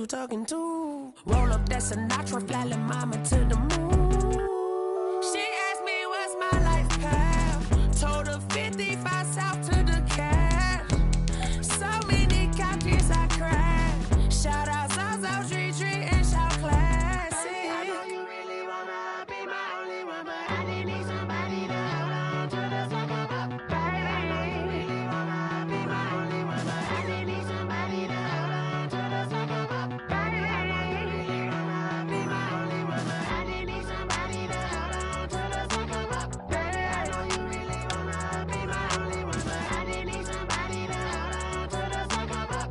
talking to? Roll up that Sinatra, fly like mama to the moon. She asked me what's my life path. Told her 55 south to the cash. So many couches I crashed. Shout out South Street and shout classy. I know you really wanna be my only one, but I didn't need somebody to hold on to the second up, baby. I know you really wanna be my only one, but I didn't need somebody to hold on to the second up, baby. I know you really wanna be my only one, but I didn't need somebody to hold on to the second up, baby. I know you really wanna be my only one, but I didn't need somebody to hold on to the second up.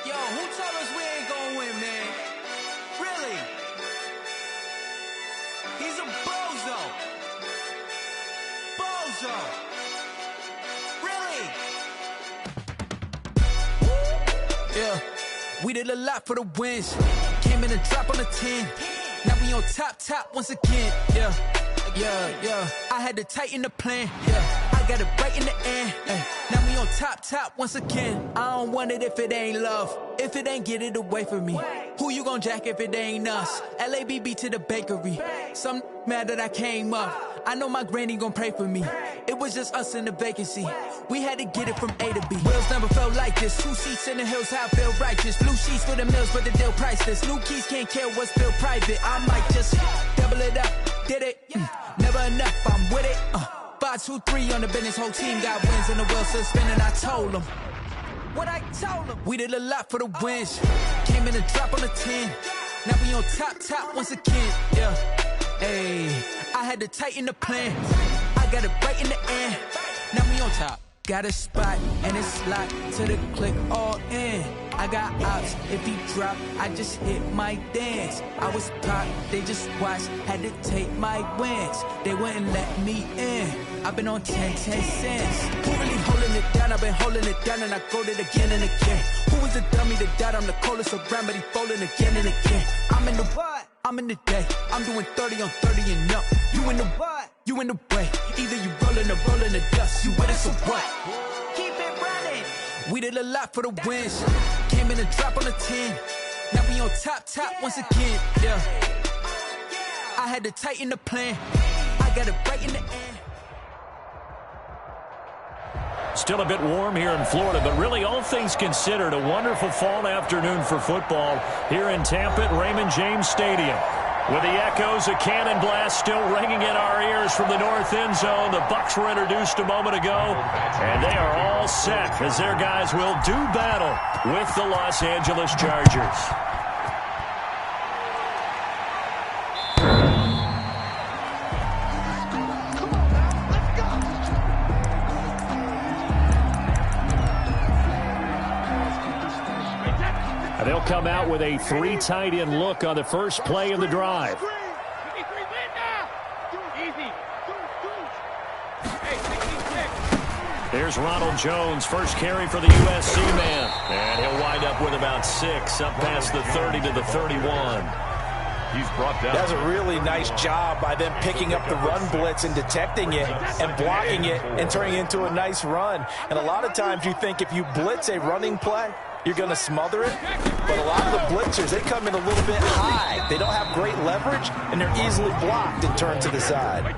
Yo, who told us we ain't gonna win, man? Really? He's a bozo. Bozo. Really? Yeah, we did a lot for the wins. Came in and drop on the 10. Now we on top once again. Yeah. I had to tighten the plan. Yeah, I got it right in the end. Now we on top once again. I don't want it if it ain't love. If it ain't, get it away from me. Who you gon' jack if it ain't us? LABB to the bakery. Some mad that I came up. I know my granny gon' pray for me. It was just us in the vacancy. We had to get it from A to B. Wheels never felt like this. 2 seats in the hills, how I feel righteous. Blue sheets for the mills, but the deal priceless. New keys can't care what's still private. I might just double it up. Did it? Never enough, I'm with it. 5, 2, 3 on the business. Whole team got wins and the wheels still spinning. I told them what I told them. We did a lot for the wins. Came in and drop on the 10. Now we on top once again. Yeah. Hey, I had to tighten the plan. I got it right in the end. Now we on top. Got a spot and it's locked to the click all in. I got ops, if he drop, I just hit my dance. I was popped, they just watched, had to take my wins. They wouldn't let me in. I've been on 10 cents. Who really holding it down? I've been holding it down and I go it again and again. Who was the dummy that died? I'm the coldest around, but he folding again and again. I'm in the what? I'm in the day. I'm doing 30 on 30 and up. You in the what? You in the way. Either you rolling or rolling the dust. You with us or what? Keep it running. We did a lot for the wins. Came in and drop on the 10. Now we on top once again. Yeah. I had to tighten the plan. I got it right in the end. Still a bit warm here in Florida, but really all things considered, a wonderful fall afternoon for football here in Tampa at Raymond James Stadium. With the echoes of cannon blast still ringing in our ears from the north end zone, the Bucs were introduced a moment ago, and they are all set as their guys will do battle with the Los Angeles Chargers. They'll come out with a 3 tight end look on the first play of the drive. There's Ronald Jones, first carry for the USC man. And he'll wind up with about 6, up past the 30 to the 31. He's brought down. That's a really nice job by them picking up the run blitz and detecting it and blocking it and turning it into a nice run. And a lot of times you think if you blitz a running play, you're going to smother it. But a lot of the blitzers, they come in a little bit high. They don't have great leverage, and they're easily blocked and turned to the side.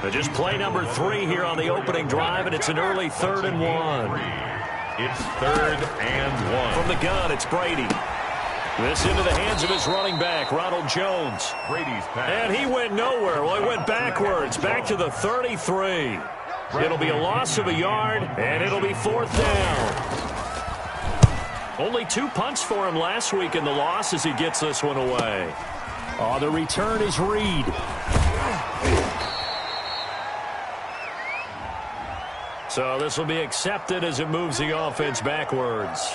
But just play number 3 here on the opening drive, and it's an early 3rd and 1. It's 3rd and 1. From the gun, it's Brady. This into the hands of his running back, Ronald Jones. Brady's pass. And he went nowhere. Well, he went backwards, back to the 33. It'll be a loss of a yard, and it'll be 4th down. Only 2 punts for him last week in the loss as he gets this one away. Oh, the return is Reed. So this will be accepted as it moves the offense backwards.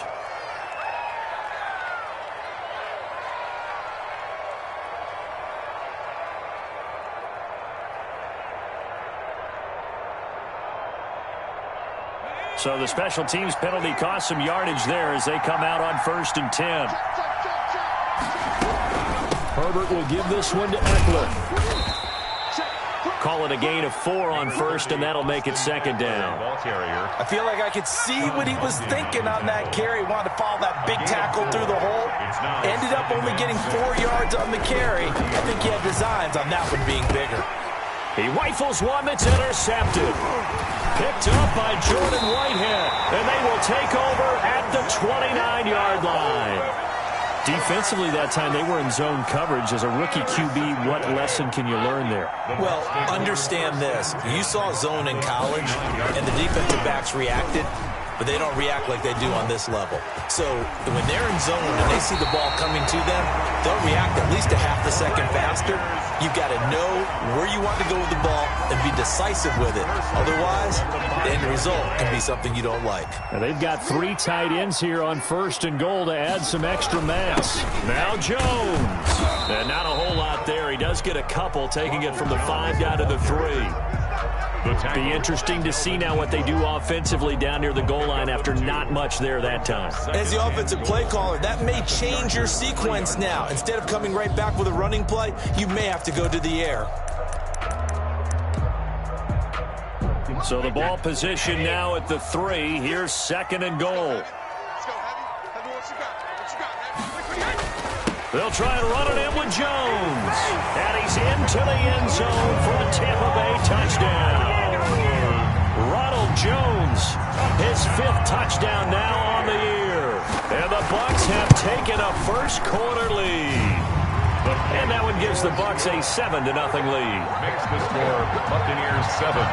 So the special teams penalty cost some yardage there as they come out on 1st and 10. Herbert will give this one to Eckler. Call it a gain of 4 on 1st, and that'll make it 2nd down. I feel like I could see what he was thinking on that carry. Wanted to follow that big tackle through the hole. Ended up only getting 4 yards on the carry. I think he had designs on that one being bigger. He rifles one that's intercepted. Picked up by Jordan Whitehead, and they will take over at the 29-yard line. Defensively that time, they were in zone coverage. As a rookie QB, what lesson can you learn there? Well, understand this. You saw zone in college, and the defensive backs reacted, but they don't react like they do on this level. So when they're in zone and they see the ball coming to them, they'll react at least a half a second faster. You've got to know where you want to go with the ball and be decisive with it. Otherwise, the end result can be something you don't like. Now they've got 3 tight ends here on 1st and goal to add some extra mass. Now Jones. And not a whole lot there. He does get a couple, taking it from the 5 down to the 3. Be interesting to see now what they do offensively down near the goal line after not much there that time. As the offensive play caller, that may change your sequence now. Instead of coming right back with a running play, you may have to go to the air. So the ball position now at the 3. Here's 2nd and goal. They'll try and run it in with Jones. And he's into the end zone for a Tampa Bay touchdown. Ronald Jones, his 5th touchdown now on the year. And the Bucs have taken a first-quarter lead. And that one gives the Bucs a 7-0 lead. Makes the score Buccaneers 7,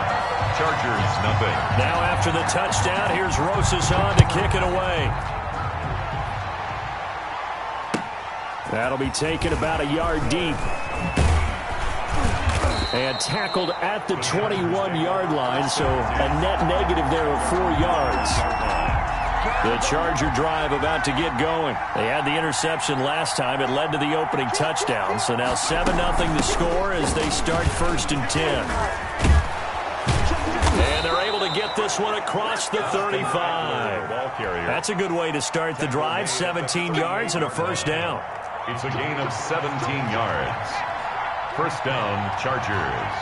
Chargers 0. Now after the touchdown, here's Rosas on to kick it away. That'll be taken about a yard deep. And tackled at the 21-yard line, so a net negative there of 4 yards. The Charger drive about to get going. They had the interception last time. It led to the opening touchdown. So now 7-0 the score as they start 1st and 10. And they're able to get this one across the 35. That's a good way to start the drive. 17 yards and a 1st down. It's a gain of 17 yards. 1st down, Chargers.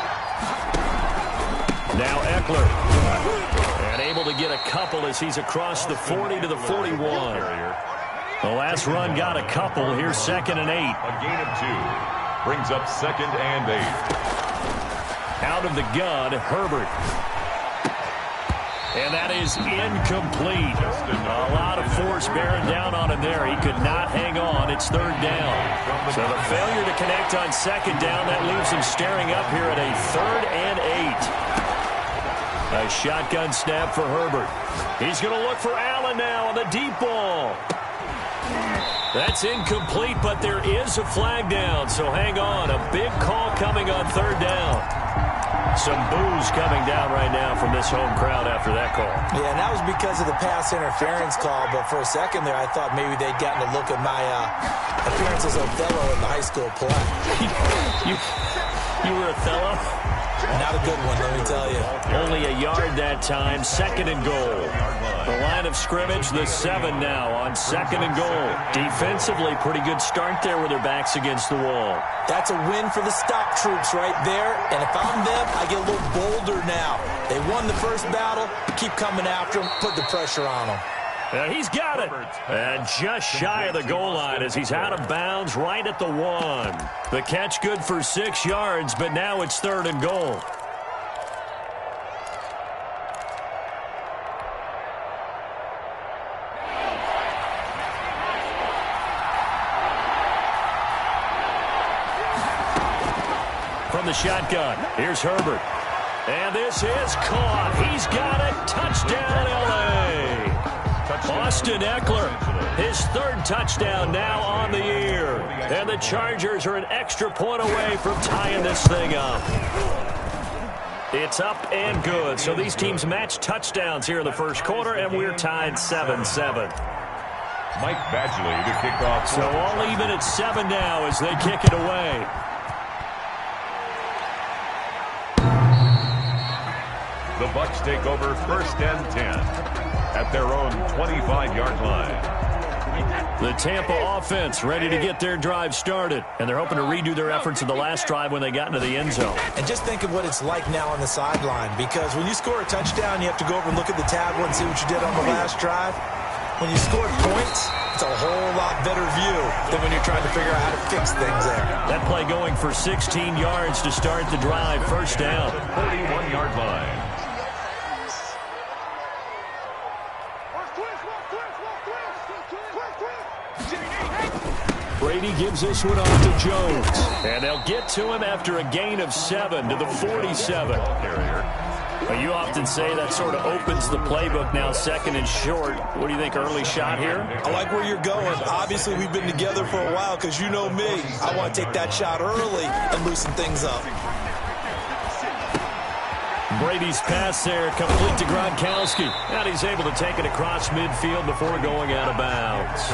Now Eckler. And able to get a couple as he's across the 40 to the 41. The last run got a couple. Here's 2nd and 8. A gain of 2. Brings up 2nd and 8. Out of the gun, Herbert. And that is incomplete. A lot of force bearing down on him there. He could not hang on. It's 3rd down. So the failure to connect on 2nd down, that leaves him staring up here at a 3rd and 8. A shotgun snap for Herbert. He's going to look for Allen now on the deep ball. That's incomplete, but there is a flag down, so hang on. A big call coming on 3rd down. Some boos coming down right now from this home crowd after that call. Yeah, and that was because of the pass interference call, but for a second there I thought maybe they'd gotten a look at my appearance as Othello in the high school play. You were Othello? Not a good one, let me tell you. Only a yard that time, 2nd and goal. The line of scrimmage, the 7 now on 2nd and goal. Defensively, pretty good start there with their backs against the wall. That's a win for the stop troops right there. And if I'm them, I get a little bolder now. They won the first battle. Keep coming after them. Put the pressure on them. And he's got it. And just shy of the goal line as he's out of bounds right at the 1. The catch good for 6 yards, but now it's 3rd and goal. From the shotgun, here's Herbert. And this is caught. He's got it. Touchdown, L.A. Austin Eckler, his 3rd touchdown now on the year. And the Chargers are an extra point away from tying this thing up. It's up and good. So these teams match touchdowns here in the first quarter, and we're tied 7-7. Mike Badgley to kick off. So all even at 7 now as they kick it away. The Bucs take over 1st and 10 at their own 25-yard line. The Tampa offense ready to get their drive started, and they're hoping to redo their efforts in the last drive when they got into the end zone. And just think of what it's like now on the sideline, because when you score a touchdown, you have to go over and look at the tablet and see what you did on the last drive. When you scored points, it's a whole lot better view than when you're trying to figure out how to fix things there. That play going for 16 yards to start the drive. First down. 41-yard line. Brady gives this one off to Jones. And they'll get to him after a gain of 7 to the 47. You often say that sort of opens the playbook now, 2nd and short. What do you think, early shot here? I like where you're going. Obviously, we've been together for a while because you know me. I want to take that shot early and loosen things up. Brady's pass there, complete to Gronkowski. And he's able to take it across midfield before going out of bounds.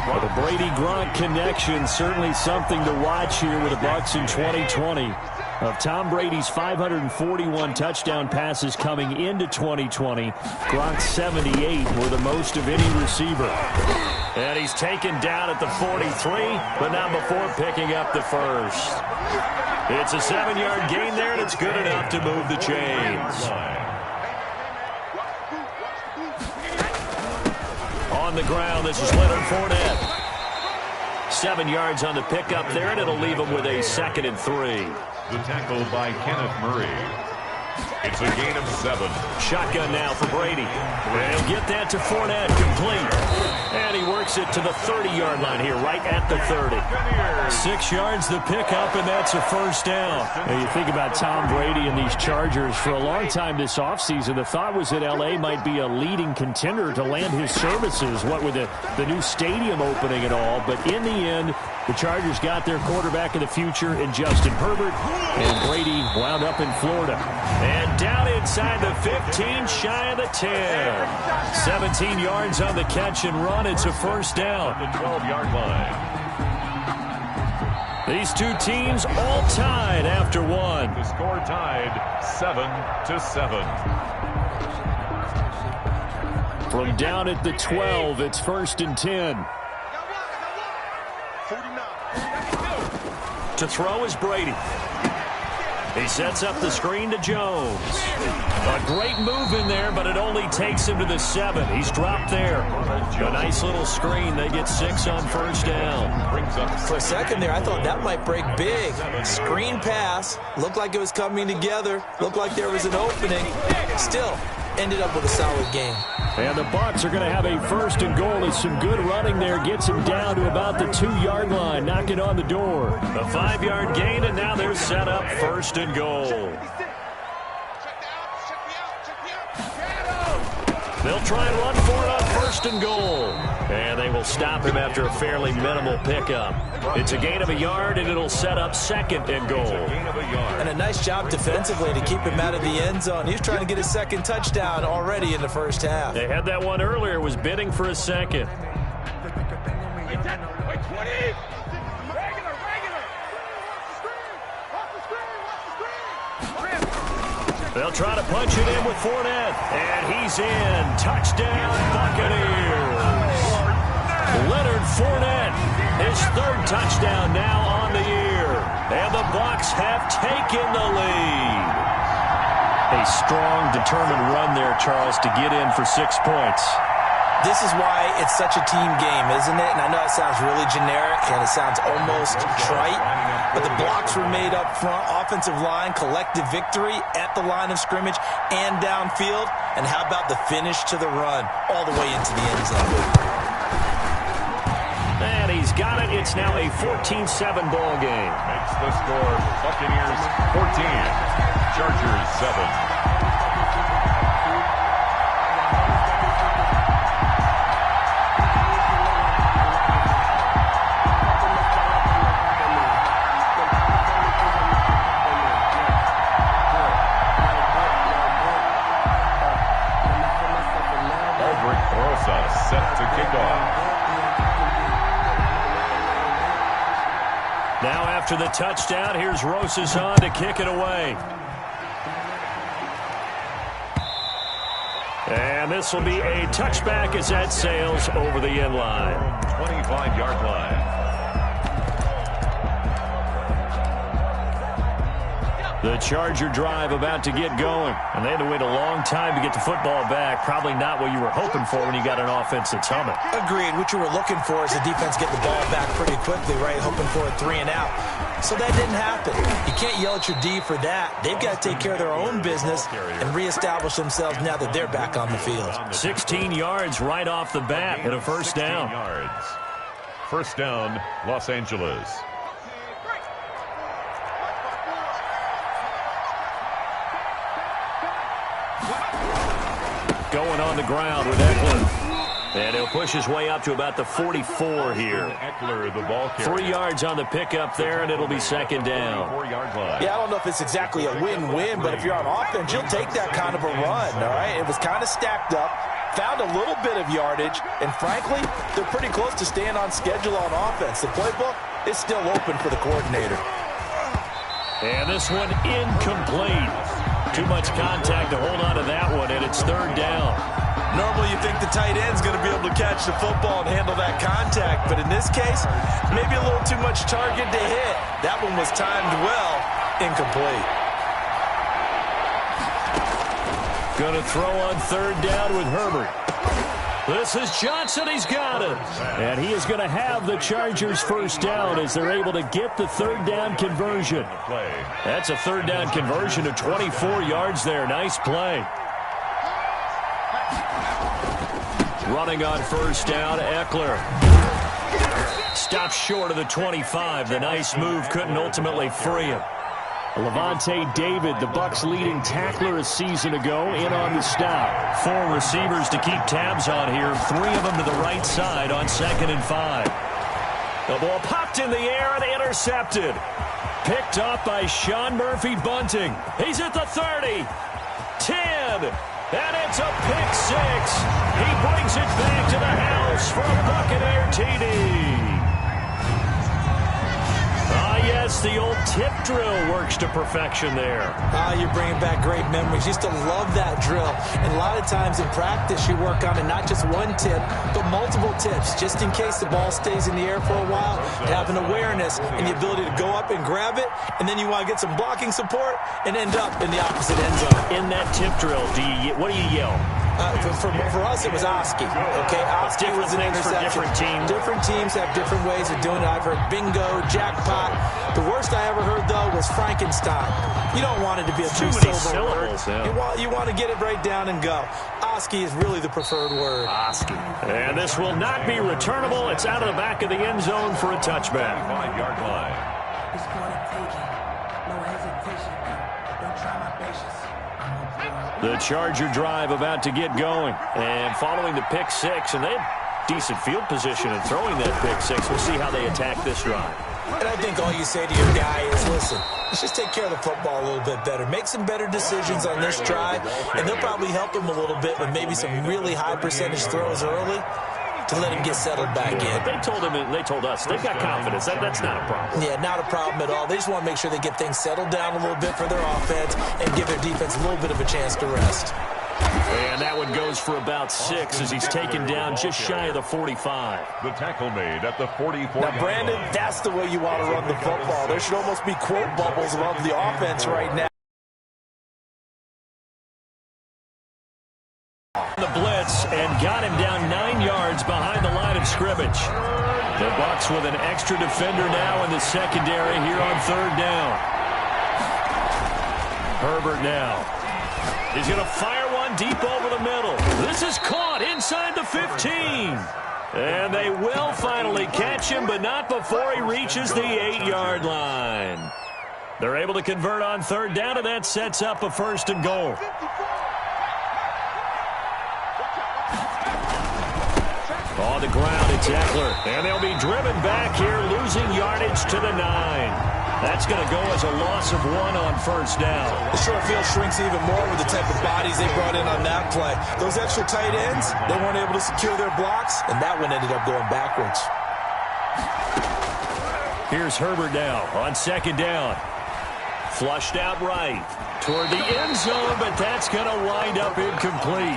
Well, the Brady-Gronk connection, certainly something to watch here with the Bucs in 2020. Of Tom Brady's 541 touchdown passes coming into 2020, Gronk's 78 were the most of any receiver. And he's taken down at the 43, but not before picking up the first. It's a 7-yard gain there, and it's good enough to move the chains. On the ground, this is Leonard Fournette. 7 yards on the pickup there, and it'll leave him with a 2nd and 3. The tackle by Kenneth Murray. It's a gain of 7. Shotgun now for Brady. And he'll get that to Fournette, complete. And he works it to the 30-yard line here, right at the 30. 6 yards the pickup, and that's a first down. And you think about Tom Brady and these Chargers. For a long time this offseason, the thought was that L.A. might be a leading contender to land his services, what with the new stadium opening and all. But in the end, the Chargers got their quarterback of the future in Justin Herbert, and Brady wound up in Florida. And down inside the 15, shy of the 10. 17 yards on the catch and run. It's a first down. The 12-yard line. These two teams all tied after one. The score tied 7-7. From down at the 12, it's 1st and 10. To throw is Brady. He sets up the screen to Jones. A great move in there, but it only takes him to the 7. He's dropped there. A nice little screen. They get 6 on first down. For a second there, I thought that might break big. Screen pass. Looked like it was coming together. Looked like there was an opening. Still, ended up with a solid game. And the Bucs are going to have a 1st and goal. It's some good running there. Gets him down to about the 2-yard line. Knocking on the door. A 5-yard gain, and now they're set up 1st and goal. They'll try and run for it on 1st and goal. And they will stop him after a fairly minimal pickup. It's a gain of a yard, and it'll set up 2nd and goal. And a nice job defensively to keep him out of the end zone. He was trying to get his 2nd touchdown already in the first half. They had that one earlier, was bidding for a 2nd. They'll try to punch it in with Fournette. And he's in. Touchdown, Buccaneers. Leonard Fournette, his 3rd touchdown now on the year. And the Bucs have taken the lead. A strong, determined run there, Charles, to get in for 6 points. This is why it's such a team game, isn't it? And I know it sounds really generic and it sounds almost trite, but the blocks were made up front, offensive line, collective victory at the line of scrimmage and downfield. And how about the finish to the run all the way into the end zone? And he's got it. It's now a 14-7 ball game. Makes the score Buccaneers 14, Chargers 7. Set to kick off. Now after the touchdown, here's Rosas on to kick it away. And this will be a touchback as that sails over the end line. 25-yard line. The Charger drive about to get going. And they had to wait a long time to get the football back. Probably not what you were hoping for when you got an offense that's humming. Agreed. What you were looking for is the defense get the ball back pretty quickly, right? Hoping for a 3-and-out. So that didn't happen. You can't yell at your D for that. They've got to take care of their own business and reestablish themselves now that they're back on the field. 16 yards right off the bat and a first down. First down, Los Angeles. Going on the ground with Eckler. And he'll push his way up to about the 44 here. Eckler, the ball carrier. 3 yards on the pickup there, and it'll be second down. 4-yard line. Yeah, I don't know if it's exactly a win-win, but if you're on offense, you'll take that kind of a run, all right? It was kind of stacked up, found a little bit of yardage, and frankly, they're pretty close to staying on schedule on offense. The playbook is still open for the coordinator. And this one incomplete. Too much contact to hold on to that one, and it's third down. Normally you think the tight end's going to be able to catch the football and handle that contact, but in this case, maybe a little too much target to hit. That one was timed well, incomplete. Going to throw on third down with Herbert. This is Johnson. He's got it. And he is going to have the Chargers first down as they're able to get the third down conversion. That's a third down conversion of 24 yards there. Nice play. Running on first down, Eckler. Stops short of the 25. The nice move couldn't ultimately free him. Levante David, the Bucs leading tackler a season ago, in on the stop. 4 receivers to keep tabs on here. 3 of them to the right side on 2nd and 5. The ball popped in the air and intercepted. Picked up by Sean Murphy Bunting. He's at the 30. 10. And it's a pick 6. He brings it back to the house for a Buccaneer TD. Yes, the old tip drill works to perfection there. You're bringing back great memories. Used to love that drill. And a lot of times in practice, you work on it, not just one tip, but multiple tips, just in case the ball stays in the air for a while. To have an awareness and the ability to go up and grab it, and then you want to get some blocking support and end up in the opposite end zone. In that tip drill, what do you yell? For us, it was Oski. Okay, Oski was an interception. Different teams have different ways of doing it. I've heard bingo, jackpot. The worst I ever heard, though, was Frankenstein. You don't want it to be a two-syllable word. Yeah. You want to get it right down and go. Oski is really the preferred word. Oski. And this will not be returnable. It's out of the back of the end zone for a touchback. 5-yard line. It's for the taking. No hesitation. Don't try my patience. The Charger drive about to get going. And following the pick 6, and they have decent field position in throwing that pick 6. We'll see how they attack this drive. And I think all you say to your guy is, listen, let's just take care of the football a little bit better. Make some better decisions on this drive, and they'll probably help him a little bit with maybe some really high percentage throws early to let him get settled back in. They told us they've got confidence. That's not a problem. Yeah, not a problem at all. They just want to make sure they get things settled down a little bit for their offense and give their defense a little bit of a chance to rest. And that one goes for about 6 as he's taken down just shy of the 45. The tackle made at the 44. Now, Brandon, that's the way you want to run the football. There should almost be quote bubbles above the offense right now. The blitz and got him down 9 yards behind the line of scrimmage. The Bucs with an extra defender now in the secondary here on 3rd down. Herbert now. He's going to fire one deep over the middle. This is caught inside the 15. And they will finally catch him, but not before he reaches the 8-yard line. They're able to convert on 3rd down, and that sets up a 1st and goal. On the ground, it's Eckler. And they'll be driven back here, losing yardage to the 9. That's going to go as a loss of 1 on 1st down. The short field shrinks even more with the type of bodies they brought in on that play. Those extra tight ends, they weren't able to secure their blocks, and that one ended up going backwards. Here's Herbert now on 2nd down. Flushed out right toward the end zone, but that's going to wind up incomplete.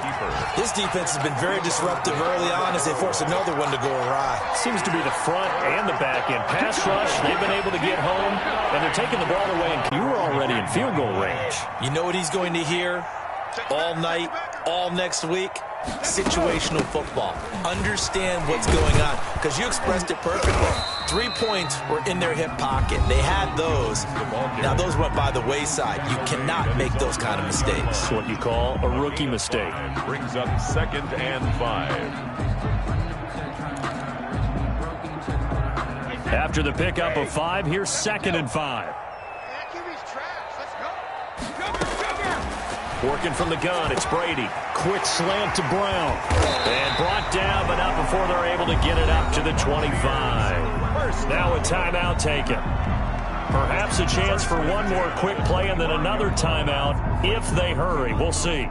This defense has been very disruptive early on as they force another one to go awry. Seems to be the front and the back end. Pass rush, they've been able to get home, and they're taking the ball away, and you were already in field goal range. You know what he's going to hear all night, all next week? Situational football. Understand what's going on, because you expressed it perfectly. 3 points were in their hip pocket. They had those. Now those went by the wayside. You cannot make those kind of mistakes. That's what you call a rookie mistake. Brings up 2nd and 5. After the pickup of 5, here's 2nd and 5. Working from the gun, it's Brady. Quick slant to Brown. And brought down, but not before they're able to get it up to the 25. Now a timeout taken. Perhaps a chance for one more quick play and then another timeout if they hurry. We'll see.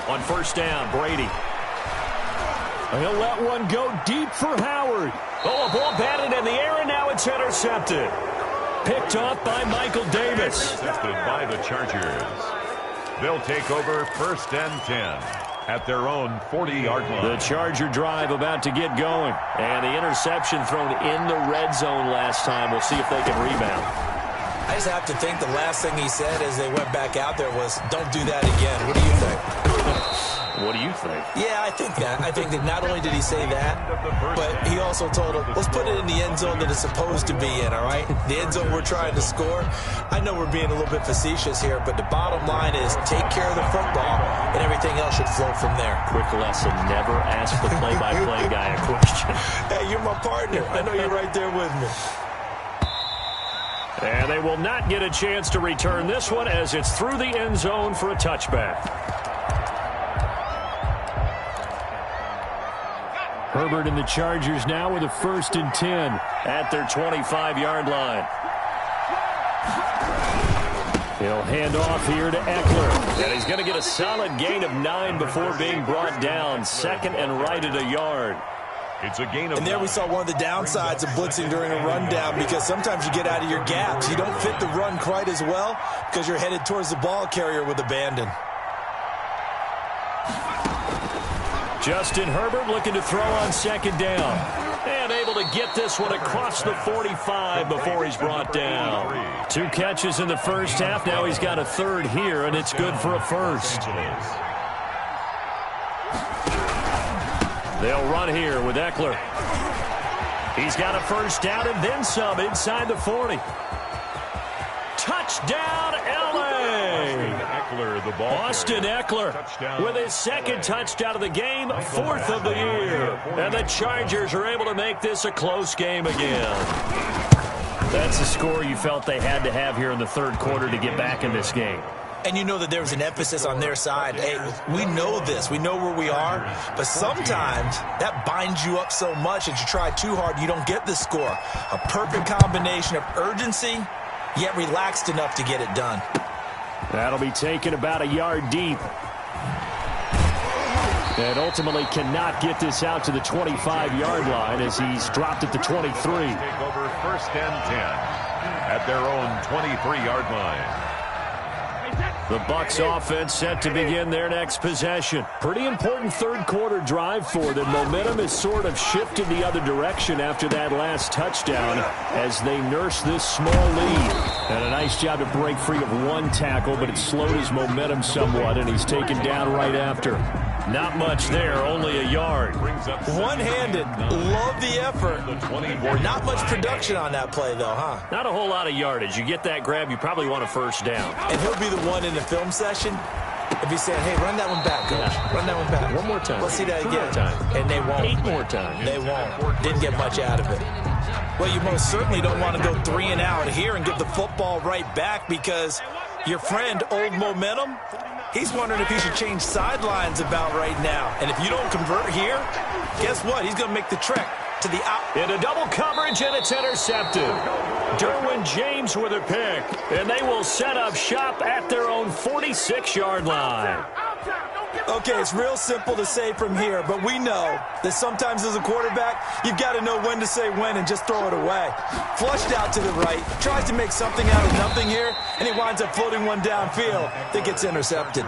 On 1st down, Brady. He'll let one go deep for Howard. Oh, a ball batted in the air, and now it's intercepted. Picked off by Michael Davis. Intercepted by the Chargers. They'll take over 1st and 10 at their own 40-yard line. The Charger drive about to get going. And the interception thrown in the red zone last time. We'll see if they can rebound. I just have to think the last thing he said as they went back out there was, don't do that again. What do you think? What do you think? Yeah, I think that. I think that not only did he say that, but he also told him, let's put it in the end zone that it's supposed to be in, all right? The end zone we're trying to score. I know we're being a little bit facetious here, but the bottom line is take care of the football, and everything else should flow from there. Quick lesson, never ask the play-by-play guy a question. Hey, you're my partner. I know you're right there with me. And they will not get a chance to return this one as it's through the end zone for a touchback. Herbert and the Chargers now with a 1st and 10 at their 25-yard line. He'll hand off here to Eckler. And he's going to get a solid gain of 9 before being brought down. 2nd and right at a yard. It's a gain of 9. And there we saw one of the downsides of blitzing during a rundown, because sometimes you get out of your gaps. You don't fit the run quite as well because you're headed towards the ball carrier with abandon. Justin Herbert looking to throw on 2nd down. And able to get this one across the 45 before he's brought down. 2 catches in the first half. Now he's got a 3rd here, and it's good for a 1st. They'll run here with Eckler. He's got a 1st down and then some inside the 40. Touchdown, L.A. Austin Eckler with his 2nd touchdown of the game, 4th of the year. And the Chargers are able to make this a close game again. That's the score you felt they had to have here in the 3rd quarter to get back in this game. And you know that there was an emphasis on their side. Hey, we know this. We know where we are. But sometimes that binds you up so much that you try too hard, you don't get the score. A perfect combination of urgency, yet relaxed enough to get it done. That'll be taken about a yard deep. And ultimately cannot get this out to the 25-yard line as he's dropped at the 23. Take over 1st and 10 at their own 23-yard line. The Bucs offense set to begin their next possession. Pretty important third-quarter drive for them. Momentum has sort of shifted the other direction after that last touchdown as they nurse this small lead. And a nice job to break free of one tackle, but it slowed his momentum somewhat, and he's taken down right after. Not much there, only a yard. One-handed, love the effort. Not much production on that play, though, huh? Not a whole lot of yardage. You get that grab, you probably want a first down. And he'll be the one in the film session if he said, hey, run that one back, coach. Yeah. Run that one back. One more time. Let's see that again. 2 more times. And they won't. 8 more times. They won't. Didn't get much out of it. Well, you most certainly don't want to go 3 and out here and give the football right back because your friend, Old Momentum, he's wondering if he should change sidelines about right now. And if you don't convert here, guess what? He's going to make the trek to the out. Into double coverage, and it's intercepted. Derwin James with a pick, and they will set up shop at their own 46-yard line. Okay, it's real simple to say from here, but we know that sometimes as a quarterback, you've got to know when to say when and just throw it away. Flushed out to the right, tries to make something out of nothing here, and he winds up floating one downfield that gets intercepted.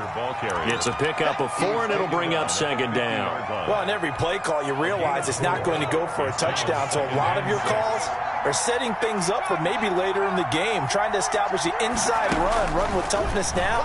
It's a pickup of 4, and it'll bring up second down. Well, on every play call, you realize it's not going to go for a touchdown, so a lot of your calls are setting things up for maybe later in the game, trying to establish the inside run with toughness now,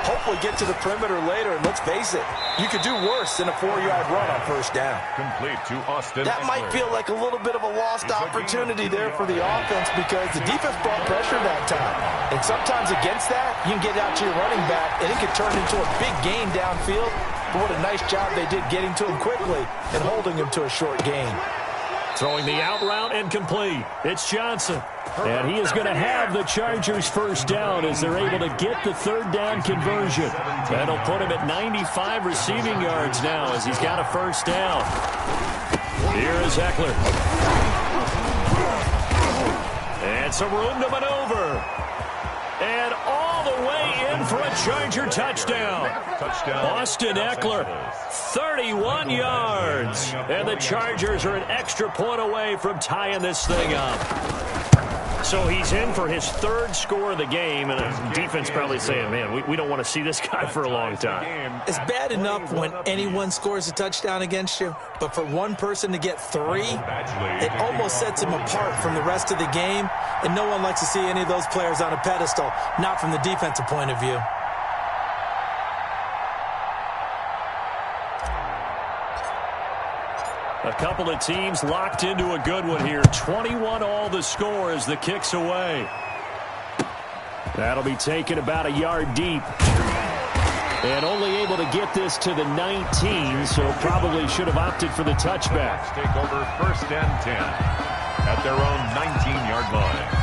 hopefully get to the perimeter later, and let's face it, you could do worse than a 4-yard run on first down. Complete to Austin. That might feel like a little bit of a lost opportunity there for the offense because the defense brought pressure that time. And sometimes against that, you can get out to your running back, and it can turn into a big gain downfield. But what a nice job they did getting to him quickly and holding him to a short gain. Throwing the out route and complete. It's Johnson. And he is going to have the Chargers first down as they're able to get the third down conversion. That'll put him at 95 receiving yards now as he's got a first down. Here is Eckler. And some room to maneuver. And all the way in for a Charger touchdown. Austin Eckler, 31 yards. And the Chargers are an extra point away from tying this thing up. So he's in for his 3rd score of the game, and the defense probably saying, man, we don't want to see this guy for a long time. It's bad enough when anyone scores a touchdown against you, but for one person to get 3, it almost sets him apart from the rest of the game, and no one likes to see any of those players on a pedestal, not from the defensive point of view. A couple of teams locked into a good one here. 21 all the score as the kick's away. That'll be taken about a yard deep. And only able to get this to the 19, so probably should have opted for the touchback. Take over 1st and 10 at their own 19-yard line.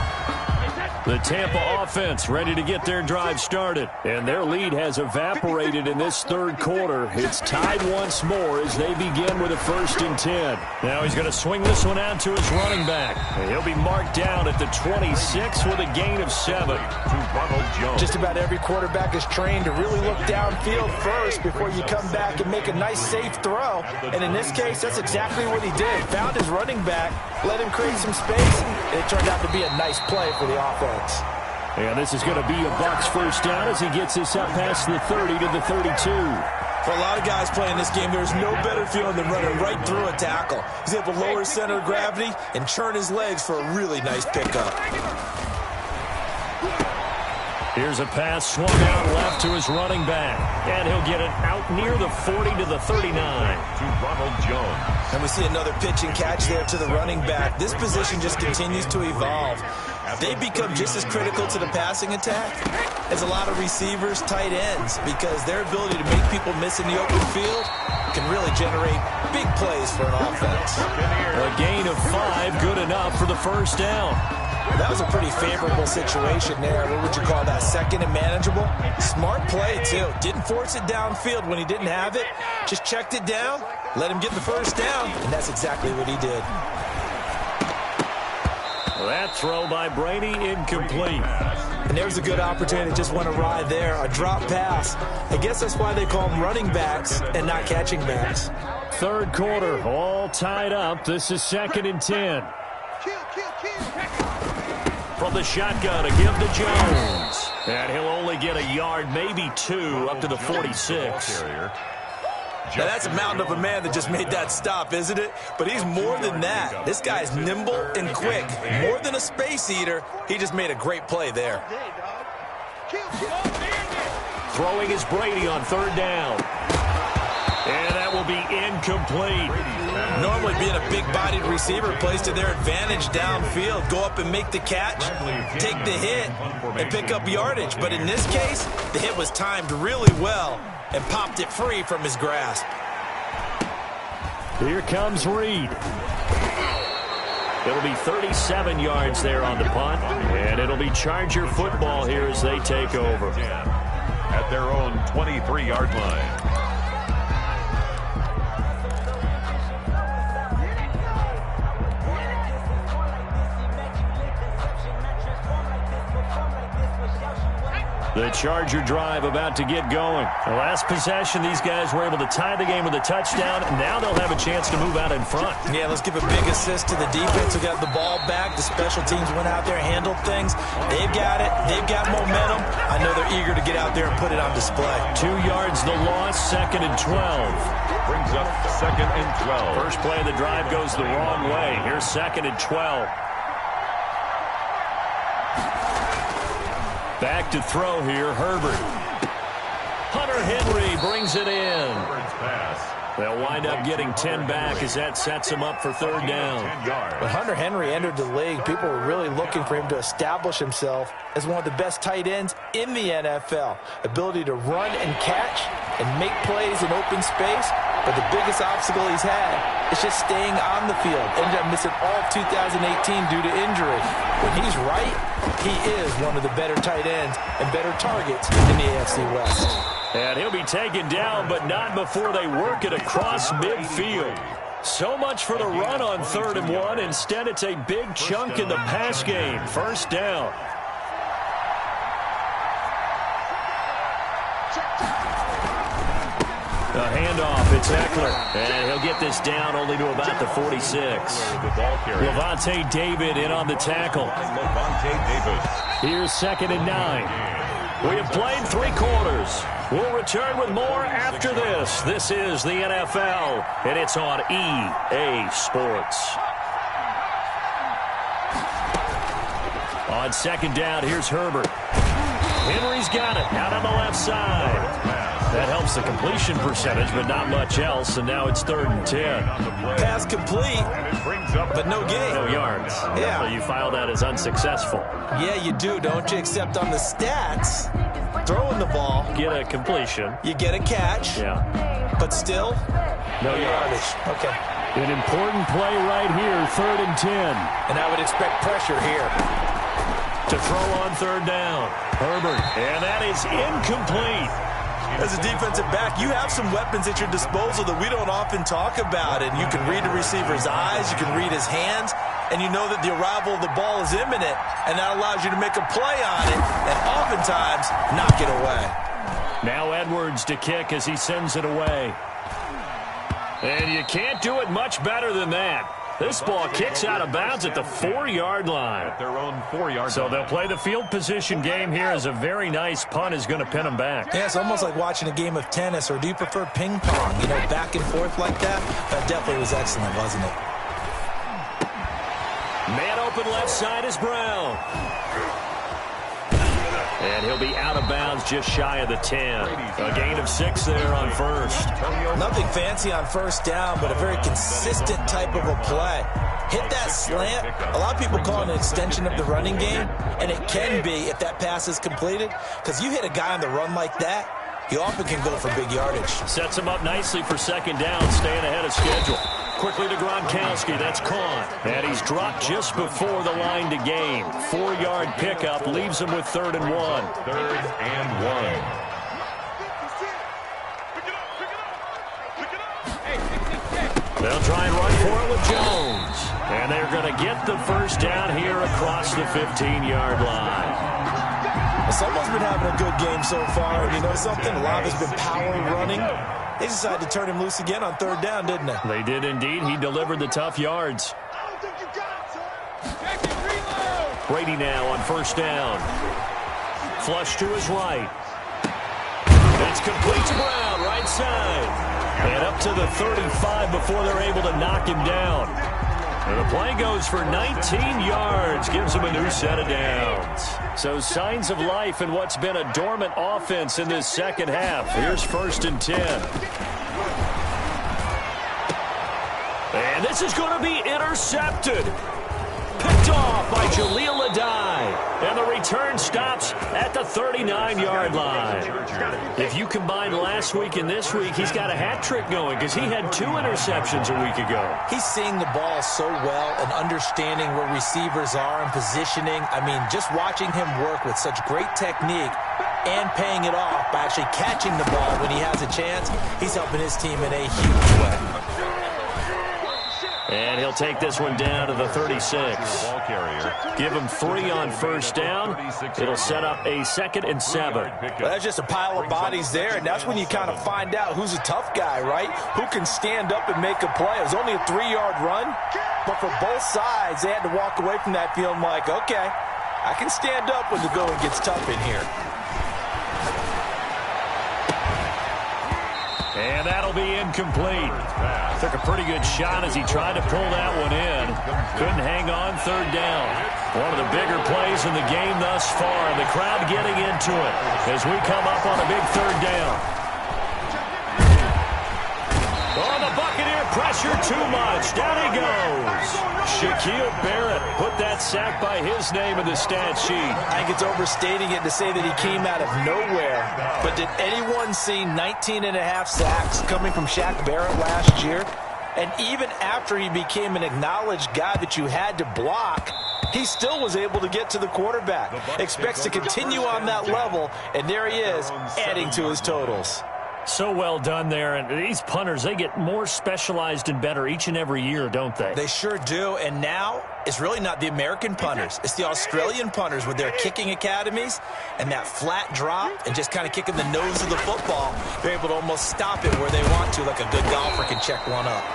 The Tampa offense ready to get their drive started. And their lead has evaporated in this 3rd quarter. It's tied once more as they begin with a 1st and 10. Now he's going to swing this one out to his running back. And he'll be marked down at the 26 with a gain of 7. To Ronald Jones. Just about every quarterback is trained to really look downfield first before you come back and make a nice, safe throw. And in this case, that's exactly what he did. Found his running back, let him create some space, and it turned out to be a nice play for the offense. And this is going to be a Bucs first down as he gets this up past the 30 to the 32. For a lot of guys playing this game, there's no better feeling than running right through a tackle. He's able to lower his center of gravity and churn his legs for a really nice pickup. Here's a pass swung out left to his running back. And he'll get it out near the 40 to the 39. To Ronald Jones. And we see another pitch and catch there to the running back. This position just continues to evolve. They become just as critical to the passing attack as a lot of receivers, tight ends, because their ability to make people miss in the open field can really generate big plays for an offense. A gain of 5, good enough for the first down. That was a pretty favorable situation there. What would you call that? 2nd and manageable? Smart play, too. Didn't force it downfield when he didn't have it. Just checked it down, let him get the first down, and that's exactly what he did. That throw by Brady incomplete. And there's a good opportunity to just went awry there. A drop pass. I guess that's why they call them running backs and not catching backs. 3rd quarter, all tied up. This is 2nd and 10. from the shotgun, a give to Jones. And he'll only get a yard, maybe 2, up to the 46. Now, that's a mountain of a man that just made that stop, isn't it? But he's more than that. This guy's nimble and quick. More than a space eater, he just made a great play there. Throwing is Brady on 3rd down. And that will be incomplete. Normally being a big-bodied receiver plays to their advantage downfield. Go up and make the catch, take the hit, and pick up yardage. But in this case, the hit was timed really well and popped it free from his grasp. Here comes Reed. It'll be 37 yards there on the punt, and it'll be Charger football here as they take over. At their own 23-yard line. The Charger drive about to get going. The last possession, these guys were able to tie the game with a touchdown. Now they'll have a chance to move out in front. Yeah, let's give a big assist to the defense who got the ball back. The special teams went out there, handled things. They've got it. They've got momentum. I know they're eager to get out there and put it on display. 2 yards the loss, 2nd and 12. Brings up 2nd and 12. First play of the drive goes the wrong way. Here's 2nd and 12. Back to throw here, Herbert. Hunter Henry brings it in. They'll wind up getting 10 back as that sets him up for 3rd down. When Hunter Henry entered the league, people were really looking for him to establish himself as one of the best tight ends in the NFL. Ability to run and catch and make plays in open space. But the biggest obstacle he's had is just staying on the field. Ended up missing all of 2018 due to injury. When he's right, he is one of the better tight ends and better targets in the AFC West. And he'll be taken down, but not before they work it across midfield. So much for the run on 3rd and 1. Instead, it's a big chunk in the pass game. 1st down. The handoff, it's Eckler. And he'll get this down only to about the 46. Levante David in on the tackle. Here's 2nd and 9. We have played 3 quarters. We'll return with more after this. This is the NFL, and it's on EA Sports. On 2nd down, here's Herbert. Henry's got it out on the left side. That helps the completion percentage, but not much else, and now it's 3rd and 10. Pass complete, but no gain. No yards. Yeah. So you file that as unsuccessful. Yeah, you do, don't you? Except on the stats, throwing the ball. Get a completion. You get a catch. Yeah. But still, no yardage. Okay. An important play right here, 3rd and 10. And I would expect pressure here. To throw on 3rd down. Herbert. And that is incomplete. As a defensive back, you have some weapons at your disposal that we don't often talk about. And you can read the receiver's eyes, you can read his hands, and you know that the arrival of the ball is imminent. And that allows you to make a play on it and oftentimes knock it away. Now Edwards to kick as he sends it away. And you can't do it much better than that. This ball kicks out of bounds at the 4-yard line. At their own 4-yard So they'll play the field position game here as a very nice punt is going to pin them back. Yeah, it's almost like watching a game of tennis, or do you prefer ping pong? You know, back and forth like that? That definitely was excellent, wasn't it? Man open left side is Brown. And he'll be out of bounds just shy of the 10. A gain of 6 there on 1st. Nothing fancy on 1st down, but a very consistent type of a play. Hit that slant. A lot of people call it an extension of the running game, and it can be if that pass is completed, because you hit a guy on the run like that, he often can go for big yardage. Sets him up nicely for 2nd down, staying ahead of schedule. Quickly to Gronkowski, that's caught. And he's dropped just before the line to gain. 4-yard pickup leaves him with 3rd and 1. 3rd and 1. They'll try and run for it with Jones. And they're going to get the 1st down here across the 15-yard line. Someone's been having a good game so far, and you know something? A lot of it's been power running. They decided to turn him loose again on 3rd down, didn't they? They did indeed. He delivered the tough yards. Brady now on first down. Flush to his right. It's complete to Brown, right side. And up to the 35 before they're able to knock him down. And the play goes for 19 yards, gives him a new set of downs. So signs of life in what's been a dormant offense in this second half. Here's 1st and 10. And this is going to be intercepted. Picked off by Jaleel Adai. And the return stops at the 39-yard line. If you combine last week and this week, he's got a hat trick going because he had 2 interceptions a week ago. He's seeing the ball so well and understanding where receivers are and positioning. I mean, just watching him work with such great technique and paying it off by actually catching the ball when he has a chance, he's helping his team in a huge way. And he'll take this one down to the 36. Give him 3 on first down. It'll set up a 2nd and 7. Well, that's just a pile of bodies there, and that's when you kind of find out who's a tough guy, right? Who can stand up and make a play. It was only a 3-yard run, but for both sides, they had to walk away from that feeling like, okay, I can stand up when the going gets tough in here. And that'll be incomplete. Took a pretty good shot as he tried to pull that one in. Couldn't hang on 3rd down. One of the bigger plays in the game thus far. And the crowd getting into it as we come up on a big 3rd down. Oh, the Buccaneer pressure too much. Down he goes. Shaquille Barrett put that sack by his name in the stat sheet. I think it's overstating it to say that he came out of nowhere. But did anyone see 19 and a half sacks coming from Shaq Barrett last year? And even after he became an acknowledged guy that you had to block, he still was able to get to the quarterback. Expects to continue on that level, and there he is, adding to his totals. So well done there, and these punters, they get more specialized and better each and every year, don't they? They sure do, and now it's really not the American punters. It's the Australian punters with their kicking academies and that flat drop and just kind of kicking the nose of the football. They're able to almost stop it where they want to, like a good golfer can check one up.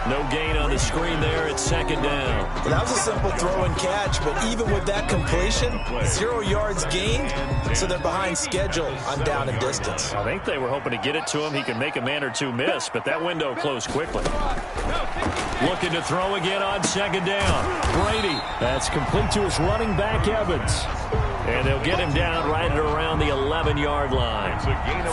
No gain on the screen there. It's 2nd down. Well, that was a simple throw and catch, but even with that completion, 0 yards gained, so they're behind schedule on down and distance. I think they were hoping to get it to him. He could make a man or 2 miss, but that window closed quickly. Looking to throw again on 2nd down. Brady. That's complete to his running back, Evans. And they'll get him down right at around the 11-yard line.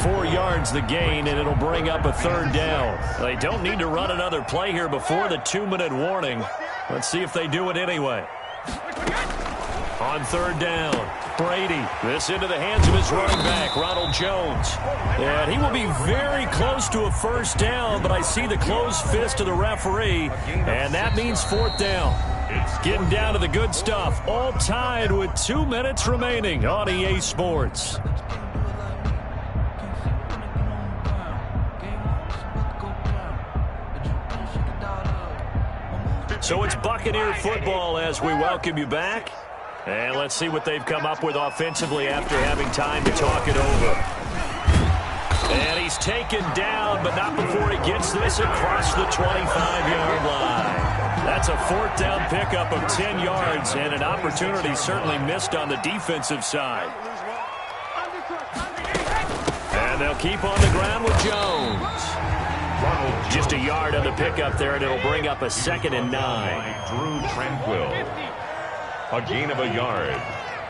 4 yards the gain, and it'll bring up a 3rd down. They don't need to run another play here before the 2-minute warning. Let's see if they do it anyway. On 3rd down, Brady. This into the hands of his running back, Ronald Jones. And he will be very close to a 1st down, but I see the closed fist of the referee, and that means 4th down. Getting down to the good stuff, all tied with 2 minutes remaining on EA Sports. So it's Buccaneer football as we welcome you back. And let's see what they've come up with offensively after having time to talk it over. And he's taken down, but not before he gets this across the 25-yard line. That's a 4th down pickup of 10 yards and an opportunity certainly missed on the defensive side. And they'll keep on the ground with Jones. Just a yard on the pickup there, and it'll bring up a 2nd and 9. Drew Tranquil. A gain of a yard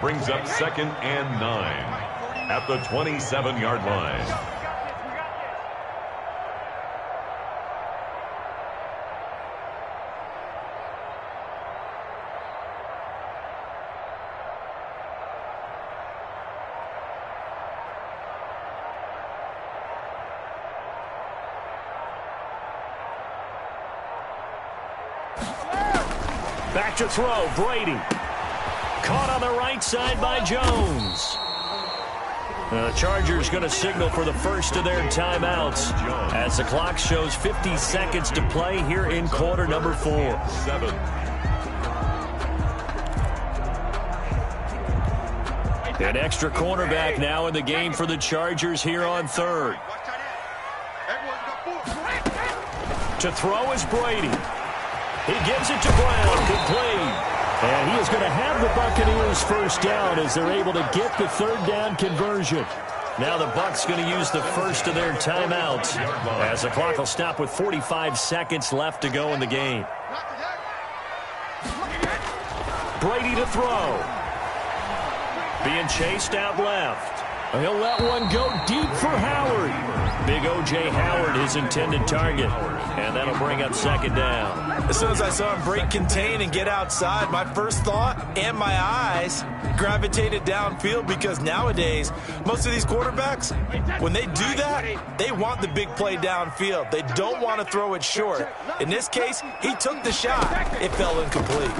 brings up 2nd and 9 at the 27-yard line. Back to throw, Brady. Caught on the right side by Jones. The Chargers going to signal for the first of their timeouts as the clock shows 50 seconds to play here in quarter number 4. An extra cornerback now in the game for the Chargers here on 3rd. To throw is Brady. He gives it to Brown, complete. And he is going to have the Buccaneers first down as they're able to get the third down conversion. Now the Bucs going to use the first of their timeouts as the clock will stop with 45 seconds left to go in the game. Brady to throw. Being chased out left. He'll let one go deep for Howard. Big O.J. Howard, his intended target. And that'll bring up second down. As soon as I saw him break contain and get outside, my first thought and my eyes gravitated downfield, because nowadays, most of these quarterbacks, when they do that, they want the big play downfield. They don't want to throw it short. In this case, he took the shot. It fell incomplete.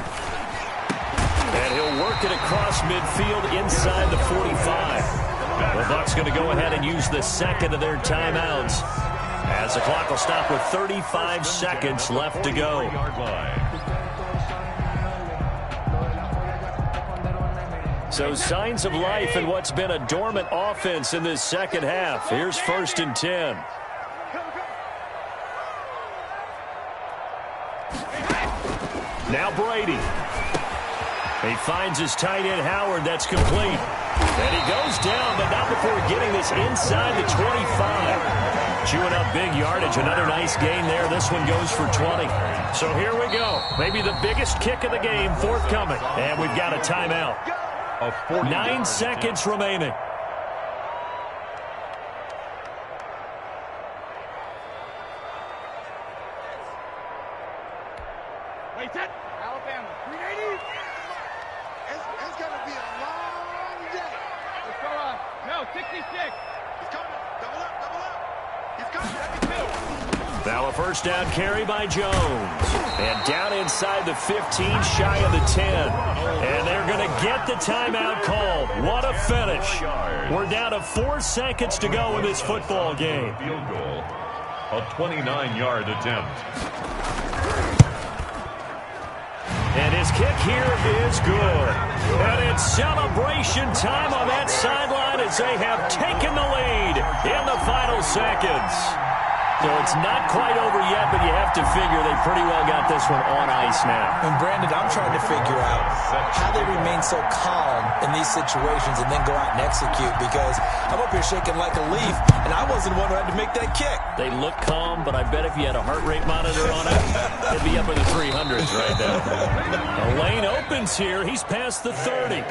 And he'll work it across midfield inside the 45. The Bucs going to go ahead and use the second of their timeouts as the clock will stop with 35 seconds left to go. So signs of life in what's been a dormant offense in this second half. Here's 1st and 10. Now Brady. He finds his tight end Howard. That's complete. And he goes down, but not before getting this inside the 25. Chewing up big yardage. Another nice gain there. This one goes for 20. So here we go. Maybe the biggest kick of the game forthcoming. And we've got a timeout. 9 seconds remaining. Wait, set. Alabama, 380. It's going to be a long day. Let's go on. No, 66. He's coming. Double up, double up. He's coming. Now a first down carry by Jones. And down inside the 15, shy of the 10. And they're going to get the timeout called. What a finish. We're down to 4 seconds to go in this football game. Field goal. A 29-yard attempt. And his kick here is good. And it's celebration time on that sideline as they have taken the lead in the final seconds. So it's not quite over yet, but you have to figure they pretty well got this one on ice now. And Brandon, I'm trying to figure out how they remain so calm in these situations and then go out and execute, because I'm up here shaking like a leaf, and I wasn't the one who had to make that kick. They look calm, but I bet if you had a heart rate monitor on it, it'd be up in the 300s right now. The lane opens here. He's past the 30.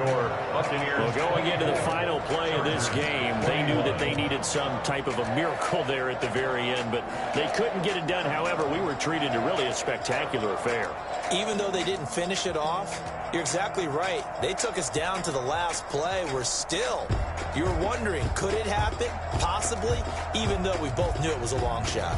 Well, going into the final play of this game, they knew that they needed some type of a miracle there at the very end, but they couldn't get it done. However, we were treated to really a spectacular affair. Even though they didn't finish it off, you're exactly right. They took us down to the last play. We're still, you're wondering, could it happen? Possibly, even though we both knew it was a long shot.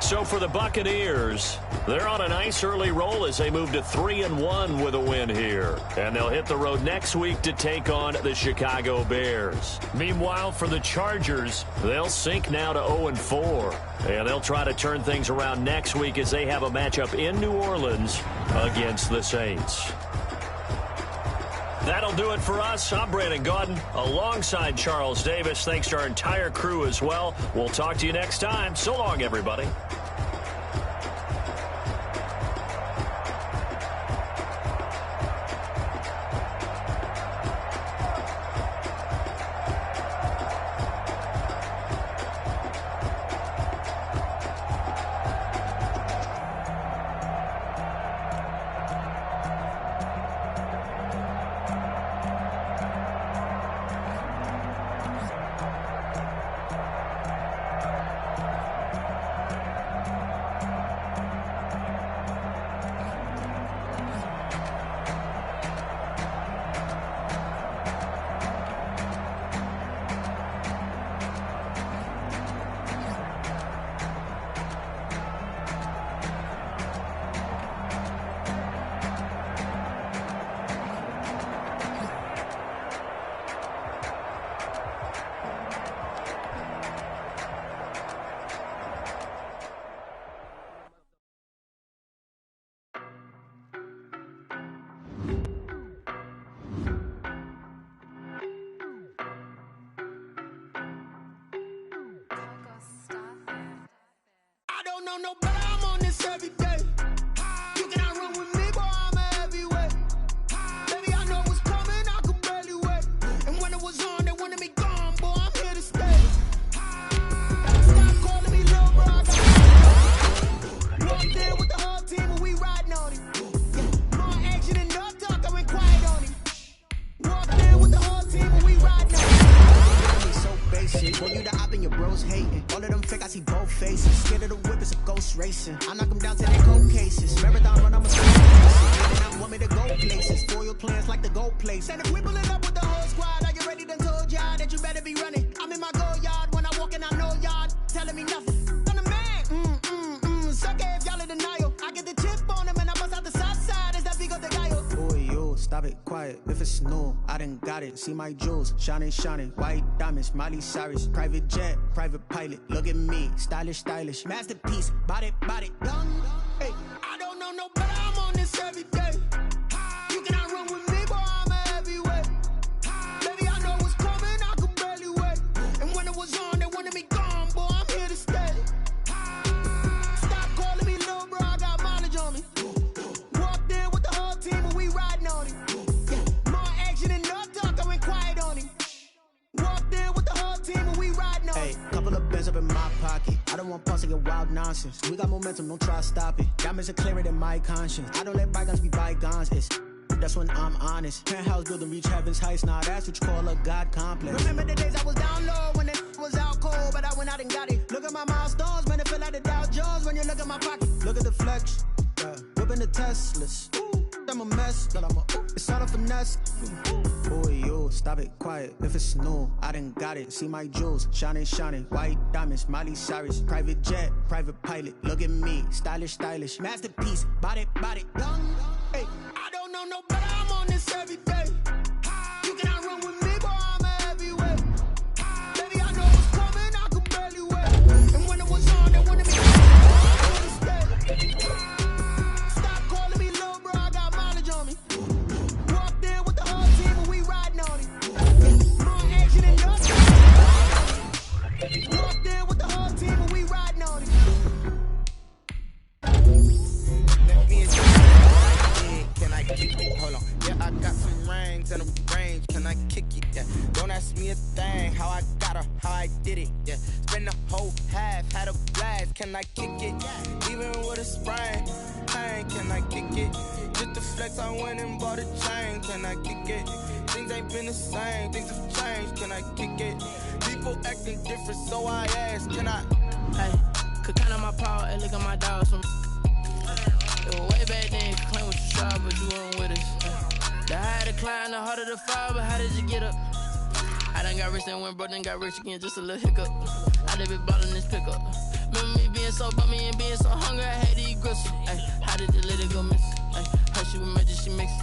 So for the Buccaneers, they're on a nice early roll as they move to 3-1 with a win here. And they'll hit the road next week to take on the Chicago Bears. Meanwhile, for the Chargers, they'll sink now to 0-4. And they'll try to turn things around next week as they have a matchup in New Orleans against the Saints. That'll do it for us. I'm Brandon Gaudin alongside Charles Davis. Thanks to our entire crew as well. We'll talk to you next time. So long, everybody. hearts racing. I knock them down to their cold cases. Marathon run, I'm a slow pace. They want me to go places. Foil plans like the gold place. And if we pulling up with the whole squad, are you ready? Done told y'all that you better be running. I'm in my go yard when I walk in, I know y'all telling me nothing. I'm the man. Suck it if y'all in denial. I get the chip on him and I bust out the south side. Is that Vigo the guy? Boy, yo, stop it, quiet. If it's new, I done got it. See my jewels, shining, shining. White diamonds, Miley Cyrus. Private jet, private pilot. Look at me, stylish, stylish. Masterpiece, body, done. Hey, I don't know no better. I'm on this every day. You cannot run with me, boy, I'm a heavyweight. Baby, I know what's coming, I could barely wait. And when it was on, they wanted me gone, boy, I'm here to stay. Stop calling me little bro, I got mileage on me. Walked in with the whole team and we riding on him. Yeah, more action and no talk, I went quiet on him. Walked in with the whole team and we riding on him. Hey, couple of bands up in my pocket. I don't want pause to get wild nonsense. We got momentum, don't try to stop it. Diamonds are clearer than my conscience. I don't let bygones be bygones. That's when I'm honest. Penthouse building reach heaven's heights. Now that's what you call a God complex. Remember the days I was down low when it was out cold, but I went out and got it. Look at my milestones, man, it feel like the Dow Jones when you look at my pocket. Look at the flex, whipping the Teslas. I'm a mess, but it's all a finesse. Boy, yo, stop it, quiet. If it's new, I done got it. See my jewels, shining, shining. White diamonds, Miley Cyrus. Private jet, private pilot. Look at me, stylish, stylish. Masterpiece, body, done. Hey, I don't know no better. I'm on this every day. You cannot run with me, boy, I'm a heavyweight. Baby, I know what's coming, I could barely wait. And when it was on, they wanted me to stay. Stop calling me little bro, I got mileage on me. Walked in with the whole team and we riding on it. More action and no talk. Walked in with the whole team and we riding on it. Let me explain. Can I kick it? Hold on. Yeah, I got some rings and a range. Can I kick it? Yeah. Don't ask me a thing. How I got her, how I did it. Yeah. Spend the whole half, had a blast. Can I kick it? Even with a sprain. Pain, can I kick it? Just the flex, I went and bought a chain. Can I kick it? Things ain't been the same. Things have changed. Can I kick it? People acting different, so I ask. Can I? Hey, could count on my power and look at my dogs from. It was way back then, you could claim what you saw, but you weren't with us. The higher the climb, the harder the fall, but how did you get up? I done got rich and went broke, then got rich again, just a little hiccup. I done been ballin' this pickup. Remember me being so bummy and being so hungry, I had to eat gristle. Ay, how did you let it go miss? Ay, her she was magic, she mixed.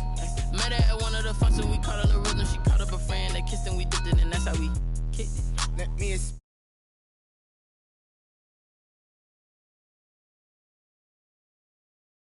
Met her at one of the functions, we caught her the rhythm, she caught up a friend, they kissed and we dipped it, and that's how we kicked it. Let me explain.